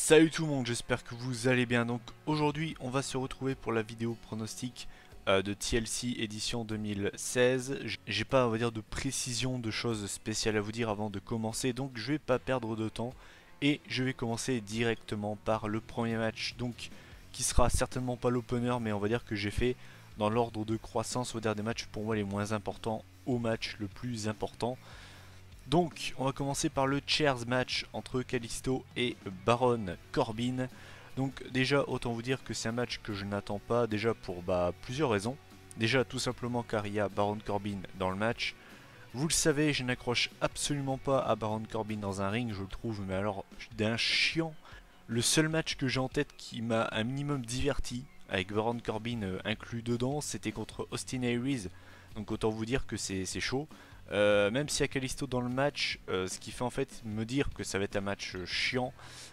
Salut tout le monde, j'espère que vous allez bien. Donc aujourd'hui on va se retrouver pour la vidéo pronostic de TLC édition 2016. J'ai pas, on va dire, de précision, de choses spéciales à vous dire avant de commencer, donc je vais pas perdre de temps et je vais commencer directement par le premier match, donc qui sera certainement pas l'opener, mais on va dire que j'ai fait dans l'ordre de croissance, on va dire, des matchs pour moi les moins importants au match le plus important. Donc, on va commencer par le chairs match entre Kalisto et Baron Corbin. Donc déjà, autant vous dire que c'est un match que je n'attends pas, déjà pour plusieurs raisons. Déjà, tout simplement car il y a Baron Corbin dans le match. Vous le savez, je n'accroche absolument pas à Baron Corbin dans un ring, je le trouve, mais alors, d'un chiant. Le seul match que j'ai en tête qui m'a un minimum diverti, avec Baron Corbin inclus dedans, c'était contre Austin Aries. Donc autant vous dire que c'est chaud. Même s'il y a Kalisto dans le match, ce qui fait en fait me dire que ça va être un match chiant,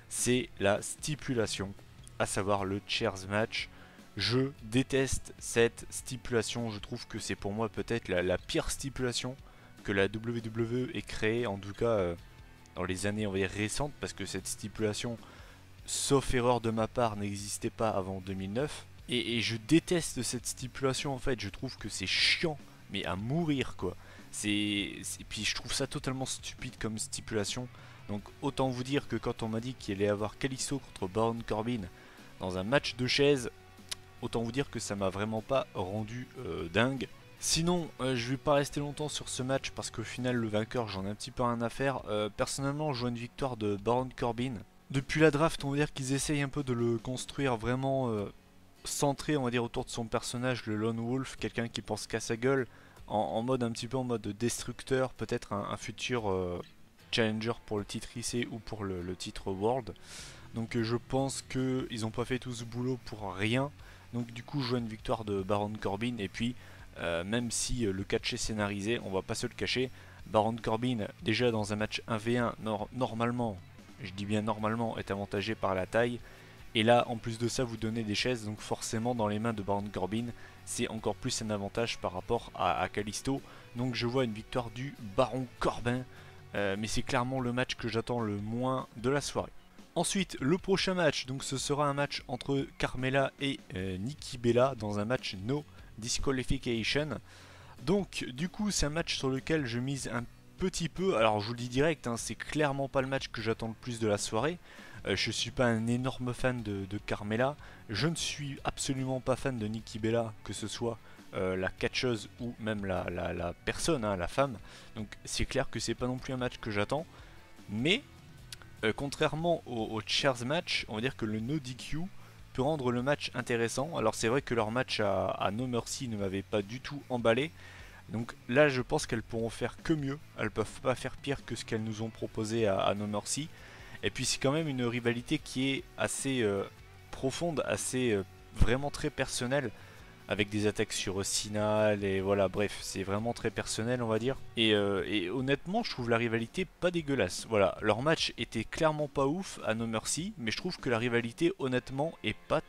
c'est la stipulation, à savoir le chairs match. Je déteste cette stipulation, je trouve que c'est pour moi peut-être la pire stipulation que la WWE ait créée, en tout cas dans les années, on va dire, récentes, parce que cette stipulation, sauf erreur de ma part, n'existait pas avant 2009. Et je déteste cette stipulation en fait, je trouve que c'est chiant, mais à mourir quoi. Puis je trouve ça totalement stupide comme stipulation. Donc autant vous dire que quand on m'a dit qu'il allait y avoir Kalisto contre Baron Corbin dans un match de chaises, autant vous dire que ça m'a vraiment pas rendu dingue. Sinon, je vais pas rester longtemps sur ce match parce qu'au final le vainqueur j'en ai un petit peu rien à faire. Personnellement je vois une victoire de Baron Corbin. Depuis la draft on va dire qu'ils essayent un peu de le construire vraiment centré, on va dire, autour de son personnage, le Lone Wolf, quelqu'un qui pense qu'à sa gueule, en mode un petit peu en mode destructeur, peut-être un futur challenger pour le titre IC ou pour le titre World. Donc je pense qu'ils n'ont pas fait tout ce boulot pour rien. Donc du coup je vois une victoire de Baron Corbin et puis même si le catch est scénarisé, on va pas se le cacher, Baron Corbin déjà dans un match 1v1 normalement, je dis bien normalement, est avantagé par la taille. Et là, en plus de ça, vous donnez des chaises, donc forcément dans les mains de Baron Corbin, c'est encore plus un avantage par rapport à Kalisto. Donc je vois une victoire du Baron Corbin, mais c'est clairement le match que j'attends le moins de la soirée. Ensuite, le prochain match, donc ce sera un match entre Carmella et Nikki Bella dans un match no disqualification. Donc du coup, c'est un match sur lequel je mise un petit peu. Alors je vous le dis direct, hein, c'est clairement pas le match que j'attends le plus de la soirée. Je suis pas un énorme fan de Carmella. Je ne suis absolument pas fan de Nikki Bella, que ce soit la catcheuse ou même la personne, hein, la femme. Donc c'est clair que c'est pas non plus un match que j'attends. Mais contrairement au chairs match, on va dire que le no DQ peut rendre le match intéressant. Alors c'est vrai que leur match à No Mercy ne m'avait pas du tout emballé. Donc là je pense qu'elles pourront faire que mieux. Elles peuvent pas faire pire que ce qu'elles nous ont proposé à No Mercy. Et puis c'est quand même une rivalité qui est assez profonde, assez vraiment très personnelle, avec des attaques sur Sinal et voilà, bref, c'est vraiment très personnel on va dire. Et honnêtement je trouve la rivalité pas dégueulasse. Voilà, leur match était clairement pas ouf à No Mercy, mais je trouve que la rivalité honnêtement est pas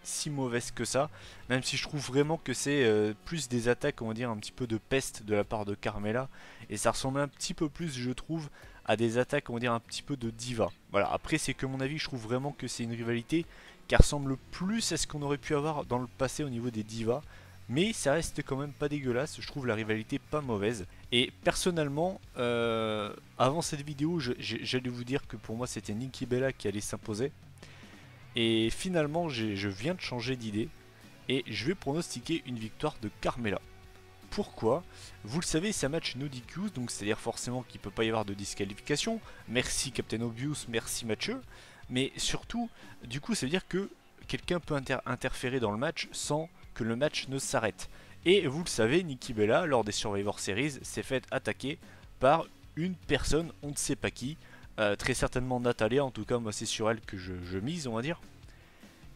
si mauvaise que ça, même si je trouve vraiment que c'est plus des attaques, on va dire, un petit peu de peste de la part de Carmella, et ça ressemble un petit peu plus, je trouve, à des attaques, on va dire, un petit peu de diva. Voilà, après c'est que mon avis, je trouve vraiment que c'est une rivalité qui ressemble plus à ce qu'on aurait pu avoir dans le passé au niveau des divas, mais ça reste quand même pas dégueulasse, je trouve la rivalité pas mauvaise. Et personnellement, avant cette vidéo, j'allais vous dire que pour moi c'était Nikki Bella qui allait s'imposer. Et finalement, je viens de changer d'idée et je vais pronostiquer une victoire de Carmella. Pourquoi? Vous le savez, c'est un match no DQ, donc c'est-à-dire forcément qu'il ne peut pas y avoir de disqualification. Merci Captain Obvious, merci Mathieu. Mais surtout, du coup, ça veut dire que quelqu'un peut interférer dans le match sans que le match ne s'arrête. Et vous le savez, Nikki Bella, lors des Survivor Series, s'est fait attaquer par une personne, on ne sait pas qui. Très certainement Natalia, en tout cas moi c'est sur elle que je mise on va dire.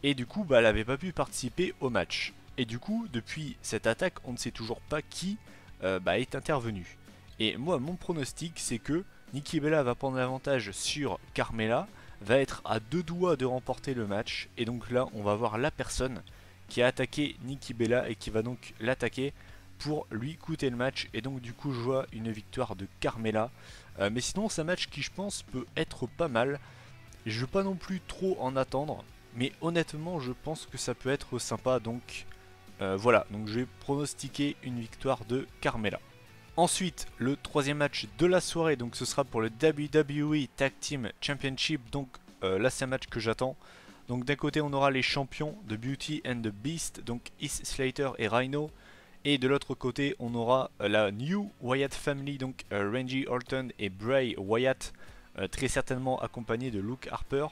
Et du coup elle n'avait pas pu participer au match. Et du coup depuis cette attaque on ne sait toujours pas qui est intervenu. Et moi mon pronostic c'est que Nikki Bella va prendre l'avantage sur Carmella, va être à deux doigts de remporter le match. Et donc là on va voir la personne qui a attaqué Nikki Bella et qui va donc l'attaquer pour lui coûter le match. Et donc du coup je vois une victoire de Carmella. Mais sinon c'est un match qui je pense peut être pas mal. Je veux pas non plus trop en attendre, mais honnêtement je pense que ça peut être sympa, donc voilà, donc je vais pronostiquer une victoire de Carmella. Ensuite, le troisième match de la soirée, donc ce sera pour le WWE Tag Team Championship, donc là c'est un match que j'attends. Donc d'un côté on aura les champions de Beauty and the Beast, donc Heath Slater et Rhino. Et de l'autre côté on aura la New Wyatt Family, donc Randy Orton et Bray Wyatt, très certainement accompagnés de Luke Harper.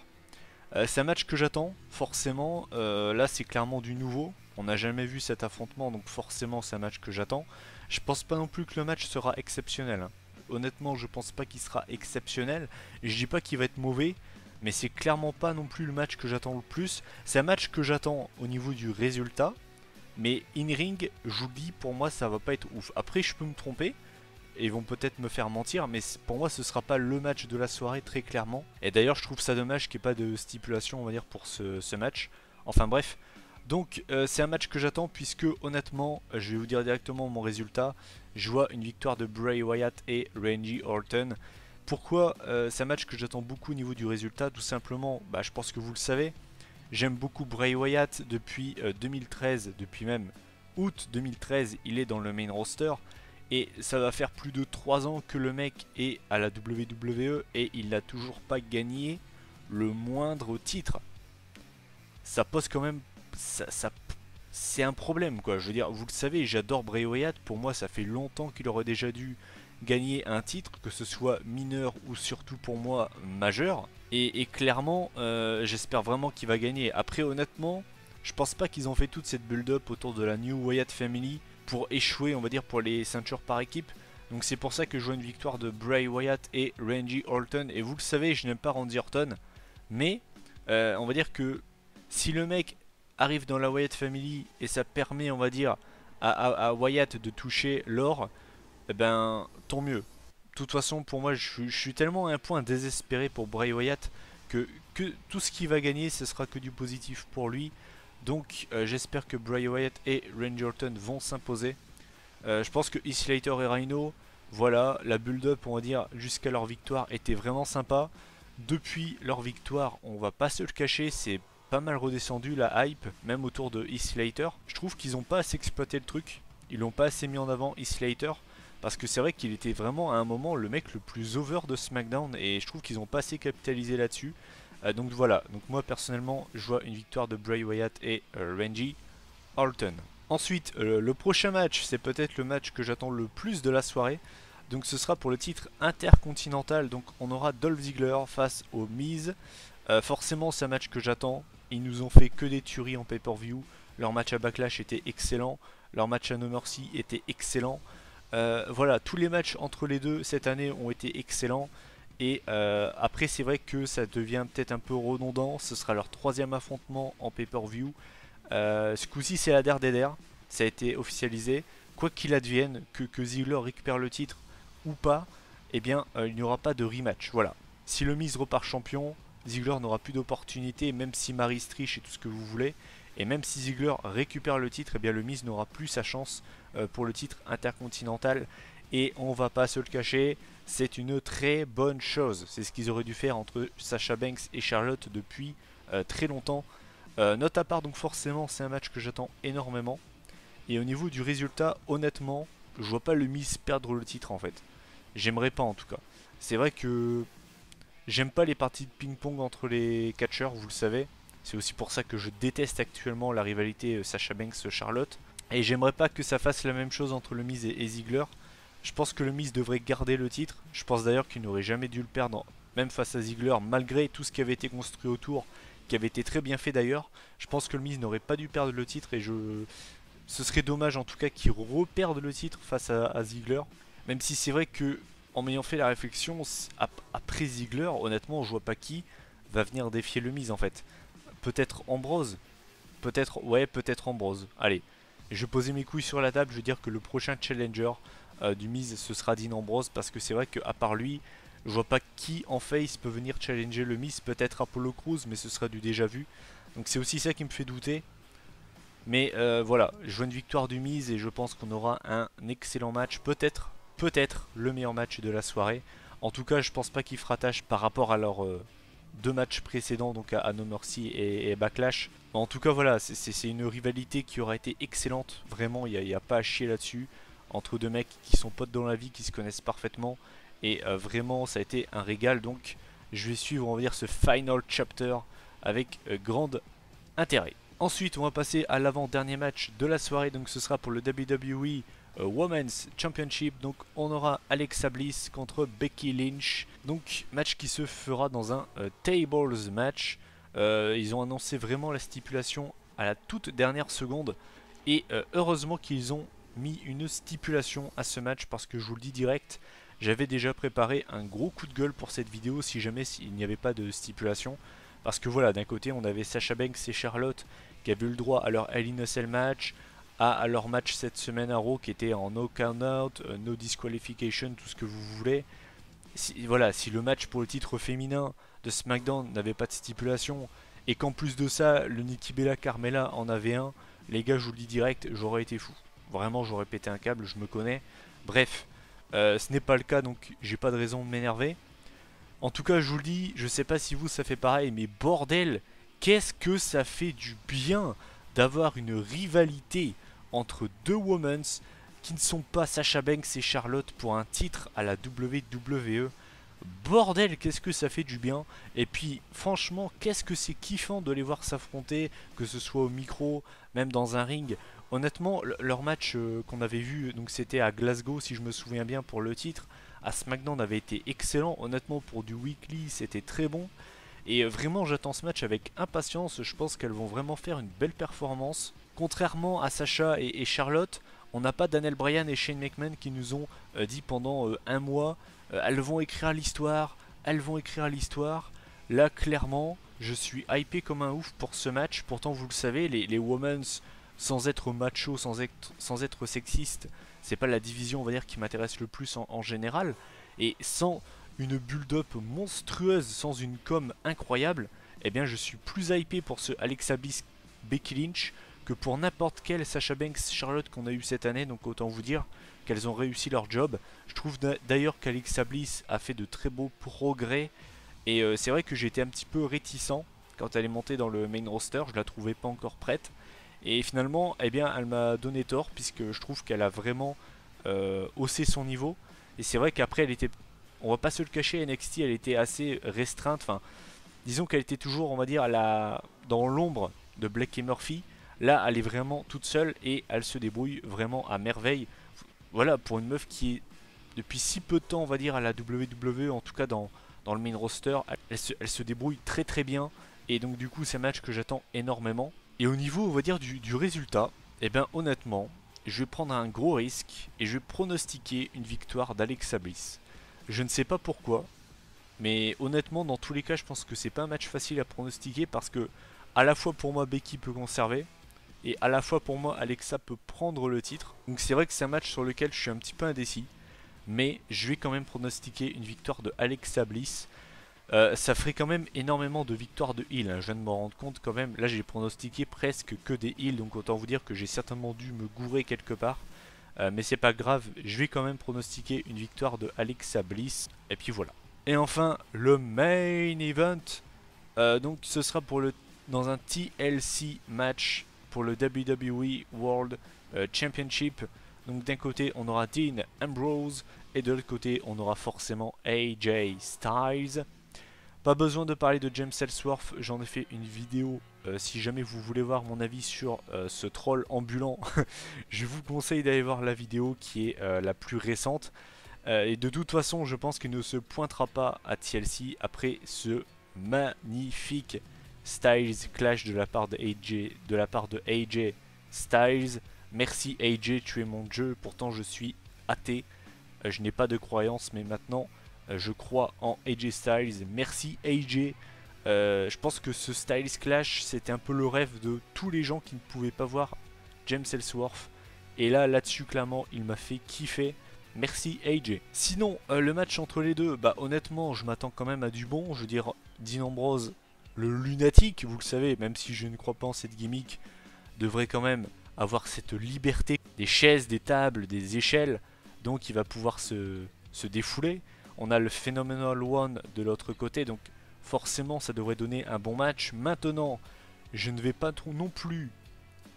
C'est un match que j'attends, forcément, là c'est clairement du nouveau. On n'a jamais vu cet affrontement, donc forcément c'est un match que j'attends. Je pense pas non plus que le match sera exceptionnel, hein. Honnêtement, je pense pas qu'il sera exceptionnel. Je dis pas qu'il va être mauvais, mais c'est clairement pas non plus le match que j'attends le plus. C'est un match que j'attends au niveau du résultat, mais in-ring, j'oublie, pour moi ça va pas être ouf. Après je peux me tromper, et ils vont peut-être me faire mentir, mais pour moi ce sera pas le match de la soirée très clairement. Et d'ailleurs je trouve ça dommage qu'il n'y ait pas de stipulation, on va dire, pour ce match. Enfin bref, donc c'est un match que j'attends, puisque honnêtement, je vais vous dire directement mon résultat. Je vois une victoire de Bray Wyatt et Randy Orton. Pourquoi c'est un match que j'attends beaucoup au niveau du résultat? Tout simplement, je pense que vous le savez, j'aime beaucoup Bray Wyatt depuis 2013, depuis même août 2013, il est dans le main roster. Et ça va faire plus de 3 ans que le mec est à la WWE et il n'a toujours pas gagné le moindre titre. Ça pose quand même... c'est un problème, quoi. Je veux dire, vous le savez, j'adore Bray Wyatt. Pour moi, ça fait longtemps qu'il aurait déjà dû gagner un titre, que ce soit mineur ou surtout pour moi majeur. Et clairement, j'espère vraiment qu'il va gagner. Après, honnêtement, je pense pas qu'ils ont fait toute cette build-up autour de la New Wyatt Family pour échouer, on va dire, pour les ceintures par équipe. Donc c'est pour ça que je vois une victoire de Bray Wyatt et Randy Orton. Et vous le savez, je n'aime pas Randy Orton, mais on va dire que si le mec arrive dans la Wyatt Family et ça permet, on va dire, à Wyatt de toucher l'or, eh ben tant mieux. De toute façon, pour moi, je suis tellement à un point désespéré pour Bray Wyatt que tout ce qu'il va gagner, ce sera que du positif pour lui. Donc j'espère que Bray Wyatt et Randy Orton vont s'imposer. Je pense que Heath Slater et Rhino, voilà, la build-up, on va dire, jusqu'à leur victoire était vraiment sympa. Depuis leur victoire, on va pas se le cacher, c'est pas mal redescendu la hype, même autour de Heath Slater. Je trouve qu'ils ont pas assez exploité le truc, ils l'ont pas assez mis en avant, Heath Slater. Parce que c'est vrai qu'il était vraiment à un moment le mec le plus over de SmackDown et je trouve qu'ils ont pas assez capitalisé là-dessus. Donc voilà, donc moi personnellement je vois une victoire de Bray Wyatt et Randy Orton. Ensuite, le prochain match, c'est peut-être le match que j'attends le plus de la soirée. Donc ce sera pour le titre intercontinental. Donc on aura Dolph Ziggler face au Miz. Forcément c'est un match que j'attends. Ils nous ont fait que des tueries en pay-per-view. Leur match à Backlash était excellent. Leur match à No Mercy était excellent. Voilà, tous les matchs entre les deux cette année ont été excellents. Et après c'est vrai que ça devient peut-être un peu redondant. Ce sera leur troisième affrontement en pay-per-view. Ce coup-ci c'est la der. Ça a été officialisé. Quoi qu'il advienne, que Ziggler récupère le titre ou pas, eh bien il n'y aura pas de rematch. Voilà. Si le Miz repart champion, Ziggler n'aura plus d'opportunité, même si Maryse triche et tout ce que vous voulez. Et même si Ziggler récupère le titre, eh bien le Miz n'aura plus sa chance pour le titre intercontinental. Et on va pas se le cacher, c'est une très bonne chose. C'est ce qu'ils auraient dû faire entre Sasha Banks et Charlotte depuis très longtemps. Note à part, donc forcément c'est un match que j'attends énormément. Et au niveau du résultat, honnêtement, je vois pas le Miz perdre le titre en fait. J'aimerais pas en tout cas. C'est vrai que j'aime pas les parties de ping-pong entre les catcheurs, vous le savez. C'est aussi pour ça que je déteste actuellement la rivalité Sasha Banks-Charlotte. Et j'aimerais pas que ça fasse la même chose entre le Miz et Ziggler. Je pense que le Miz devrait garder le titre. Je pense d'ailleurs qu'il n'aurait jamais dû le perdre, même face à Ziggler, malgré tout ce qui avait été construit autour, qui avait été très bien fait d'ailleurs. Je pense que le Miz n'aurait pas dû perdre le titre et ce serait dommage en tout cas qu'il reperde le titre face à Ziggler. Même si c'est vrai que, en m'ayant fait la réflexion, après Ziggler, honnêtement, je vois pas qui va venir défier le Miz en fait. Peut-être Ambrose. Peut-être, ouais, peut-être Ambrose. Allez, je vais poser mes couilles sur la table, je vais dire que le prochain challenger du Miz ce sera Dean Ambrose, parce que c'est vrai qu'à part lui, je vois pas qui en face peut venir challenger le Miz. Peut-être Apollo Crews, mais ce sera du déjà vu. Donc c'est aussi ça qui me fait douter. Mais voilà, je vois une victoire du Miz et je pense qu'on aura un excellent match. Peut-être le meilleur match de la soirée. En tout cas, je pense pas qu'il fera tâche par rapport à leur 2 matchs précédents, donc à No Mercy et Backlash. En tout cas, voilà, c'est une rivalité qui aura été excellente. Vraiment, il n'y a pas à chier là-dessus. Entre deux mecs qui sont potes dans la vie, qui se connaissent parfaitement. Et vraiment, ça a été un régal. Donc, je vais suivre, on va dire, ce final chapter avec grand intérêt. Ensuite, on va passer à l'avant-dernier match de la soirée. Donc, ce sera pour le WWE Women's Championship. Donc, on aura Alexa Bliss contre Becky Lynch. Donc, match qui se fera dans un tables match. Ils ont annoncé vraiment la stipulation à la toute dernière seconde. Et heureusement qu'ils ont mis une stipulation à ce match, parce que je vous le dis direct, j'avais déjà préparé un gros coup de gueule pour cette vidéo si jamais il n'y avait pas de stipulation. Parce que voilà, d'un côté on avait Sasha Banks et Charlotte qui avaient eu le droit à leur Hell in a Cell match, à leur match cette semaine à Raw qui était en no count out, no disqualification, tout ce que vous voulez. Voilà, si le match pour le titre féminin de SmackDown n'avait pas de stipulation, et qu'en plus de ça, le Nikki Bella Carmella en avait un, les gars, je vous le dis direct, j'aurais été fou. Vraiment, j'aurais pété un câble, je me connais. Bref, ce n'est pas le cas, donc j'ai pas de raison de m'énerver. En tout cas, je vous le dis, je sais pas si vous ça fait pareil, mais bordel, qu'est-ce que ça fait du bien d'avoir une rivalité entre deux womens qui ne sont pas Sasha Banks et Charlotte pour un titre à la WWE. Bordel, qu'est-ce que ça fait du bien. Et puis franchement, qu'est-ce que c'est kiffant de les voir s'affronter, que ce soit au micro, même dans un ring. Honnêtement, leur match qu'on avait vu, donc c'était à Glasgow si je me souviens bien pour le titre, à SmackDown avait été excellent. Honnêtement, pour du weekly, c'était très bon. Et vraiment, j'attends ce match avec impatience. Je pense qu'elles vont vraiment faire une belle performance. Contrairement à Sasha et Charlotte, on n'a pas Daniel Bryan et Shane McMahon qui nous ont dit pendant un mois elles vont écrire l'histoire, elles vont écrire l'histoire. Là, clairement, je suis hypé comme un ouf pour ce match. Pourtant, vous le savez, les Women's, sans être macho, sans être sexiste, c'est pas la division, on va dire, qui m'intéresse le plus en général. Et sans une build-up monstrueuse, sans une com incroyable, eh bien, je suis plus hypé pour ce Alexa Bliss Becky Lynch que pour n'importe quel Sasha Banks Charlotte qu'on a eu cette année. Donc autant vous dire qu'elles ont réussi leur job. Je trouve d'ailleurs qu'Alexa Bliss a fait de très beaux progrès. Et c'est vrai que j'étais un petit peu réticent quand elle est montée dans le main roster. Je la trouvais pas encore prête. Et finalement, eh bien, elle m'a donné tort, puisque je trouve qu'elle a vraiment haussé son niveau. Et c'est vrai qu'après, elle était, on va pas se le cacher, NXT, elle était assez restreinte. Enfin, disons qu'elle était toujours, on va dire, dans l'ombre de Blake et Murphy. Là, elle est vraiment toute seule et elle se débrouille vraiment à merveille. Voilà, pour une meuf qui est depuis si peu de temps, on va dire, à la WWE, en tout cas dans le main roster, elle se débrouille très très bien. Et donc du coup, c'est un match que j'attends énormément. Et au niveau, on va dire, du résultat, eh bien honnêtement, je vais prendre un gros risque et je vais pronostiquer une victoire d'Alexa Bliss. Je ne sais pas pourquoi, mais honnêtement, dans tous les cas, je pense que c'est pas un match facile à pronostiquer, parce que à la fois pour moi, Becky peut conserver, et à la fois pour moi, Alexa peut prendre le titre. Donc c'est vrai que c'est un match sur lequel je suis un petit peu indécis, mais je vais quand même pronostiquer une victoire de Alexa Bliss. Ça ferait quand même énormément de victoires de heal, hein. Je viens de m'en rendre compte quand même. Là, j'ai pronostiqué presque que des heals, donc autant vous dire que j'ai certainement dû me gourer quelque part. Mais c'est pas grave, je vais quand même pronostiquer une victoire de Alexa Bliss. Et puis voilà. Et enfin, le main event. Donc ce sera dans un TLC match pour le WWE World Championship. Donc d'un côté on aura Dean Ambrose et de l'autre côté on aura forcément AJ Styles. Pas besoin de parler de James Ellsworth, j'en ai fait une vidéo. Si jamais vous voulez voir mon avis sur ce troll ambulant, je vous conseille d'aller voir la vidéo qui est la plus récente. Et de toute façon, je pense qu'il ne se pointera pas à TLC après ce magnifique Styles Clash de la part de AJ Styles. Merci AJ, tu es mon dieu. Pourtant, je suis athée. Je n'ai pas de croyance, mais maintenant, je crois en AJ Styles. Merci AJ. Je pense que ce Styles Clash, c'était un peu le rêve de tous les gens qui ne pouvaient pas voir James Ellsworth. Et là-dessus, clairement, il m'a fait kiffer. Merci AJ. Sinon, le match entre les deux, bah honnêtement, je m'attends quand même à du bon. Je veux dire, Dean Ambrose, le lunatique, vous le savez, même si je ne crois pas en cette gimmick, devrait quand même avoir cette liberté des chaises, des tables, des échelles. Donc il va pouvoir se défouler. On a le Phenomenal One de l'autre côté. Donc forcément ça devrait donner un bon match. Maintenant, je ne vais pas non plus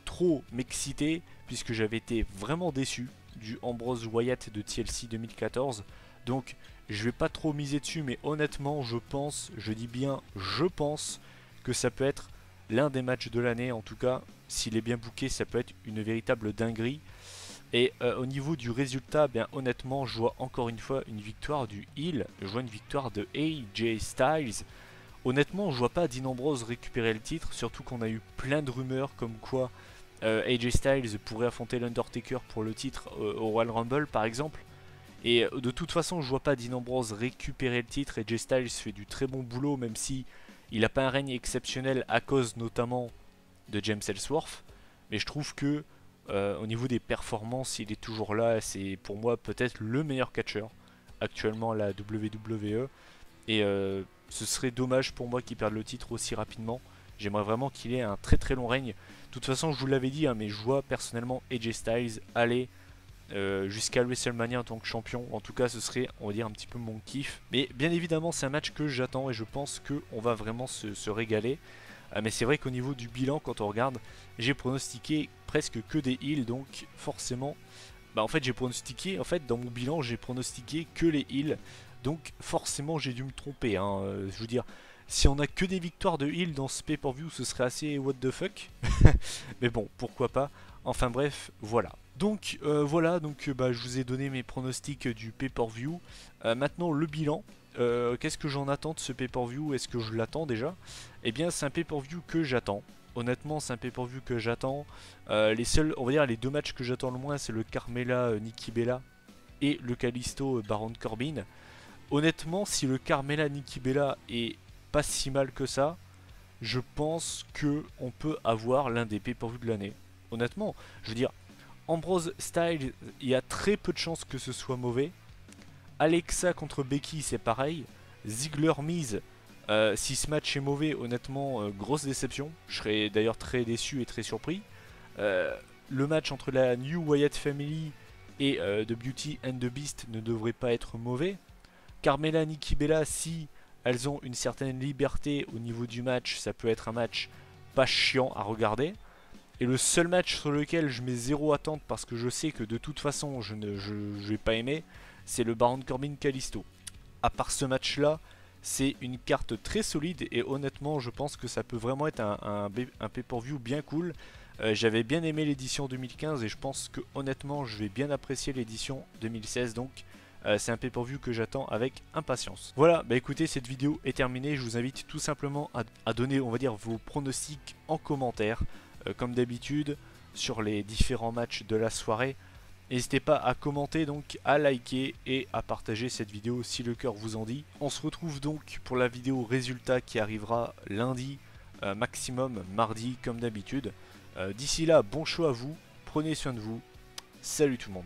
trop m'exciter, puisque j'avais été vraiment déçu du Ambrose Wyatt de TLC 2014. Donc je vais pas trop miser dessus, mais honnêtement je pense, je dis bien je pense, que ça peut être l'un des matchs de l'année. En tout cas, s'il est bien booké, ça peut être une véritable dinguerie. Et au niveau du résultat, bien honnêtement, je vois encore une fois une victoire du Heel, je vois une victoire de AJ Styles. Honnêtement, je vois pas Dean Ambrose récupérer le titre, surtout qu'on a eu plein de rumeurs comme quoi AJ Styles pourrait affronter l'Undertaker pour le titre au Royal Rumble par exemple. Et de toute façon, je vois pas Dean Ambrose récupérer le titre. AJ Styles fait du très bon boulot, même si il n'a pas un règne exceptionnel à cause notamment de James Ellsworth. Mais je trouve que au niveau des performances, il est toujours là. C'est pour moi peut-être le meilleur catcheur actuellement à la WWE. Et ce serait dommage pour moi qu'il perde le titre aussi rapidement. J'aimerais vraiment qu'il ait un très très long règne. De toute façon, je vous l'avais dit, hein, mais je vois personnellement AJ Styles aller jusqu'à WrestleMania en tant que champion. En tout cas, ce serait, on va dire, un petit peu mon kiff. Mais bien évidemment, c'est un match que j'attends et je pense qu'on va vraiment se régaler. Mais c'est vrai qu'au niveau du bilan, quand on regarde, j'ai pronostiqué presque que des heals, donc forcément, en fait j'ai pronostiqué, dans mon bilan j'ai pronostiqué que les heals, donc forcément j'ai dû me tromper, hein. Je veux dire, si on a que des victoires de heal dans ce pay-per-view, ce serait assez what the fuck. Mais bon, pourquoi pas. Enfin bref, voilà. Donc voilà, je vous ai donné mes pronostics du pay-per-view. Maintenant le bilan. Qu'est-ce que j'en attends de ce pay-per-view? Est-ce que je l'attends déjà? Eh bien c'est un pay-per-view que j'attends. Honnêtement c'est un pay-per-view que j'attends. Les seuls, on va dire les deux matchs que j'attends le moins, c'est le Carmella Nikki Bella et le Kalisto Baron Corbin. Honnêtement, si le Carmella Nikki Bella est pas si mal que ça, je pense que on peut avoir l'un des pay-per-view de l'année. Honnêtement, je veux dire, Ambrose Styles, il y a très peu de chances que ce soit mauvais. Alexa contre Becky, c'est pareil. Ziggler Miz, si ce match est mauvais, honnêtement, grosse déception. Je serais d'ailleurs très déçu et très surpris. Le match entre la New Wyatt Family et The Beauty and the Beast ne devrait pas être mauvais. Carmella, Nikki Bella, si elles ont une certaine liberté au niveau du match, ça peut être un match pas chiant à regarder. Et le seul match sur lequel je mets zéro attente, parce que je sais que de toute façon je vais pas aimer, c'est le Baron Corbin Kalisto. À part ce match là, c'est une carte très solide et honnêtement je pense que ça peut vraiment être un pay-per-view bien cool. J'avais bien aimé l'édition 2015 et je pense que honnêtement je vais bien apprécier l'édition 2016, donc c'est un pay-per-view que j'attends avec impatience. Voilà, écoutez, cette vidéo est terminée. Je vous invite tout simplement à donner, on va dire, vos pronostics en commentaire, comme d'habitude, sur les différents matchs de la soirée. N'hésitez pas à commenter, donc à liker et à partager cette vidéo si le cœur vous en dit. On se retrouve donc pour la vidéo résultat qui arrivera lundi, maximum mardi comme d'habitude. D'ici là, bon show à vous, prenez soin de vous, salut tout le monde.